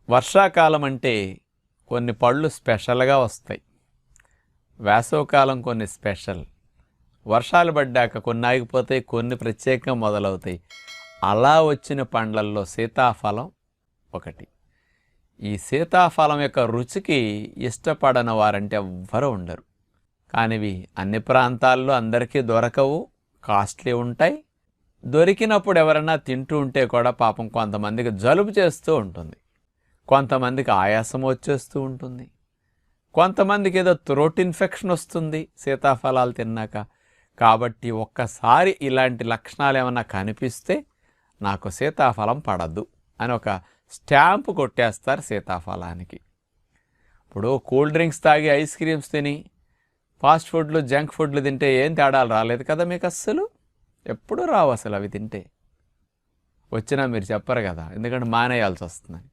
వర్షాకాలం అంటే కొన్ని పళ్ళు స్పెషల్గా వస్తాయి. వేసవకాలం కొన్ని స్పెషల్. వర్షాలు పడ్డాక కొన్ని ఆగిపోతాయి, కొన్ని ప్రత్యేకంగా మొదలవుతాయి. అలా వచ్చిన పండ్లల్లో సీతాఫలం ఒకటి. ఈ సీతాఫలం యొక్క రుచికి ఇష్టపడని వారంటే ఎవ్వరూ ఉండరు. కానీ ఇవి అన్ని ప్రాంతాల్లో అందరికీ దొరకవు, కాస్ట్లీ ఉంటాయి. దొరికినప్పుడు ఎవరైనా తింటూ ఉంటే కూడా పాపం కొంతమందికి జలుబు చేస్తూ ఉంటుంది, కొంతమందికి ఆయాసం వచ్చేస్తూ ఉంటుంది, కొంతమందికి ఏదో థ్రోట్ ఇన్ఫెక్షన్ వస్తుంది సీతాఫలాలు తిన్నాక. కాబట్టి ఒక్కసారి ఇలాంటి లక్షణాలు ఏమన్నా కనిపిస్తే నాకు సీతాఫలం పడద్దు అని ఒక స్టాంపు కొట్టేస్తారు సీతాఫలానికి. ఇప్పుడు కూల్ డ్రింక్స్ తాగి, ఐస్ క్రీమ్స్ తిని, ఫాస్ట్ ఫుడ్లు, జంక్ ఫుడ్లు తింటే ఏం తేడాలు రాలేదు కదా మీకు? అస్సలు ఎప్పుడూ రావు అసలు. అవి తింటే వచ్చినా మీరు చెప్పరు కదా, ఎందుకంటే మానేయాల్సి వస్తుందని.